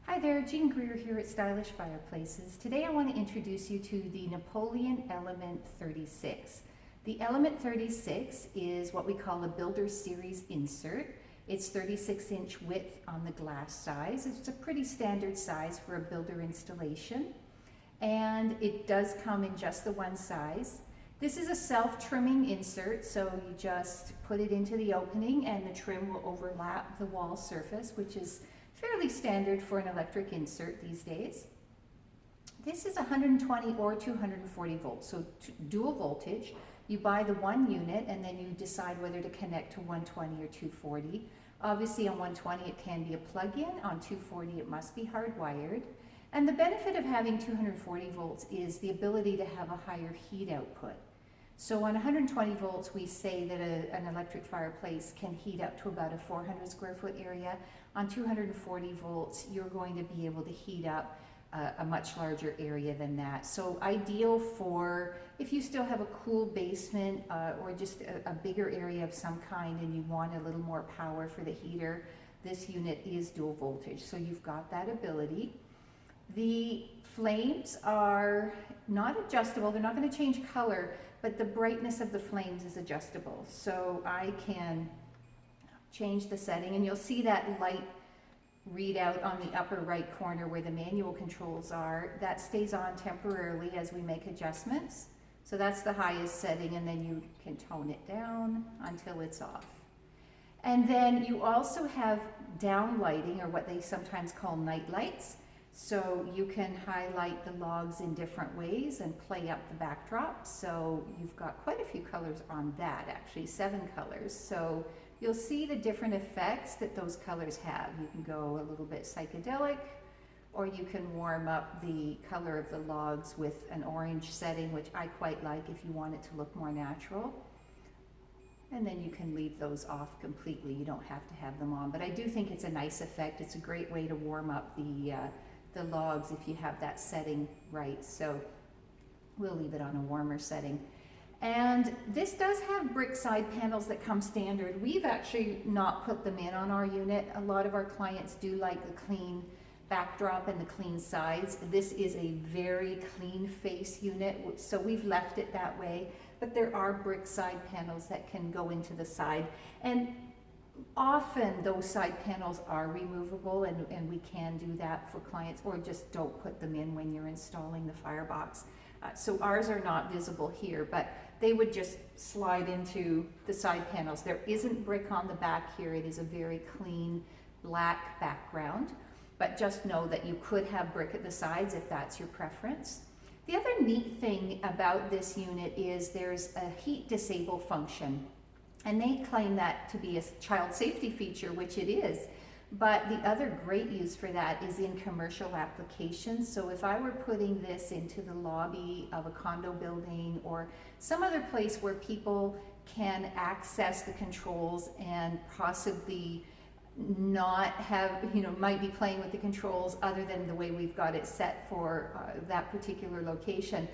Hi there, Jean Greer here at Stylish Fireplaces. Today I want to introduce you to the Napoleon Element 36. The Element 36 is what we call a Builder Series insert. It's 36-inch width on the glass size. It's a pretty standard size for a builder installation. And it does come in just the one size. This is a self-trimming insert, so you just put it into the opening and the trim will overlap the wall surface, which is fairly standard for an electric insert these days. This is 120 or 240 volts, so dual voltage. You buy the one unit and then you decide whether to connect to 120 or 240. Obviously on 120 it can be a plug-in, on 240 it must be hardwired. And the benefit of having 240 volts is the ability to have a higher heat output. So on 120 volts, we say that an electric fireplace can heat up to about a 400 square foot area. On 240 volts, you're going to be able to heat up a much larger area than that. So ideal for if you still have a cool basement or just a bigger area of some kind and you want a little more power for the heater, this unit is dual voltage. So you've got that ability. The flames are not adjustable, they're not going to change color, but the brightness of the flames is adjustable. So I can change the setting and you'll see that light readout on the upper right corner where the manual controls are. That stays on temporarily as we make adjustments. So that's the highest setting, and then you can tone it down until it's off. And then you also have down lighting, or what they sometimes call night lights. So you can highlight the logs in different ways and play up the backdrop. So you've got quite a few colors on that, actually 7 colors. So you'll see the different effects that those colors have. You can go a little bit psychedelic, or you can warm up the color of the logs with an orange setting, which I quite like if you want it to look more natural. And then you can leave those off completely. You don't have to have them on. But I do think it's a nice effect. It's a great way to warm up the logs if you have that setting right. So we'll leave it on a warmer setting. And this does have brick side panels that come standard. We've actually not put them in on our unit. A lot of our clients do like the clean backdrop and the clean sides. This is a very clean face unit, so we've left it that way. But there are brick side panels that can go into the side. And often those side panels are removable, and we can do that for clients, or just don't put them in when you're installing the firebox. So ours are not visible here, but they would just slide into the side panels. There isn't brick on the back here. It is a very clean black background, but just know that you could have brick at the sides if that's your preference. The other neat thing about this unit is there's a heat disable function. And they claim that to be a child safety feature, which it is. But the other great use for that is in commercial applications. So if I were putting this into the lobby of a condo building or some other place where people can access the controls and possibly not have, might be playing with the controls other than the way we've got it set for that particular location,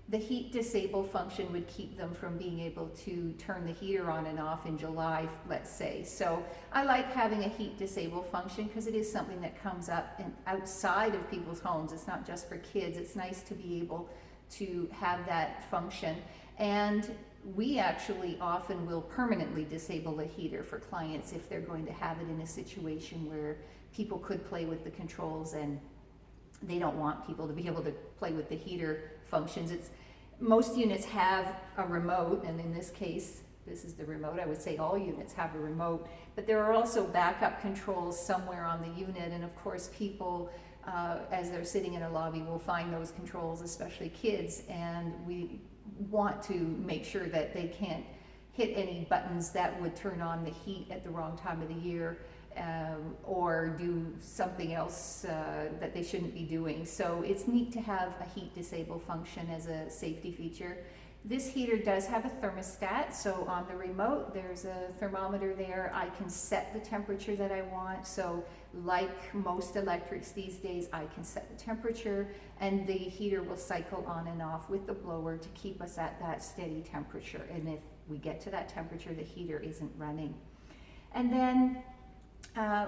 the heat disable function would keep them from being able to turn the heater on and off in July, let's say. So I like having a heat disable function because it is something that comes up outside of people's homes. It's not just for kids. It's nice to be able to have that function. And we actually often will permanently disable the heater for clients if they're going to have it in a situation where people could play with the controls and they don't want people to be able to play with the heater functions. Most units have a remote, and in this case, this is the remote. I would say all units have a remote, but there are also backup controls somewhere on the unit, and of course people, as they're sitting in a lobby, will find those controls, especially kids, and we want to make sure that they can't hit any buttons that would turn on the heat at the wrong time of the year. Or do something else that they shouldn't be doing. So it's neat to have a heat disable function as a safety feature. This heater does have a thermostat, so on the remote there's a thermometer there. I can set the temperature that I want, so like most electrics these days, I can set the temperature and the heater will cycle on and off with the blower to keep us at that steady temperature, and if we get to that temperature, the heater isn't running. And then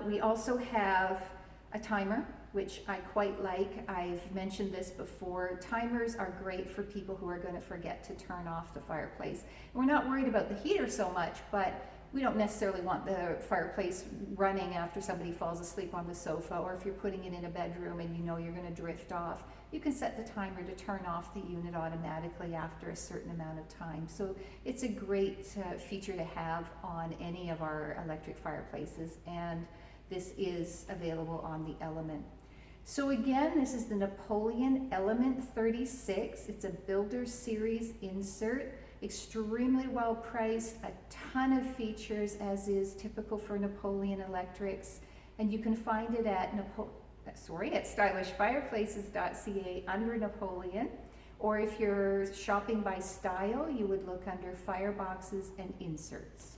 we also have a timer, which I quite like. I've mentioned this before. Timers are great for people who are going to forget to turn off the fireplace. We're not worried about the heater so much, but we don't necessarily want the fireplace running after somebody falls asleep on the sofa, or if you're putting it in a bedroom and you know you're going to drift off. You can set the timer to turn off the unit automatically after a certain amount of time. So it's a great feature to have on any of our electric fireplaces, and this is available on the Element. So again, this is the Napoleon Element 36. It's a Builder Series insert. Extremely well priced, a ton of features as is typical for Napoleon Electrics, and you can find it at stylishfireplaces.ca under Napoleon, or if you're shopping by style, you would look under Fireboxes and Inserts.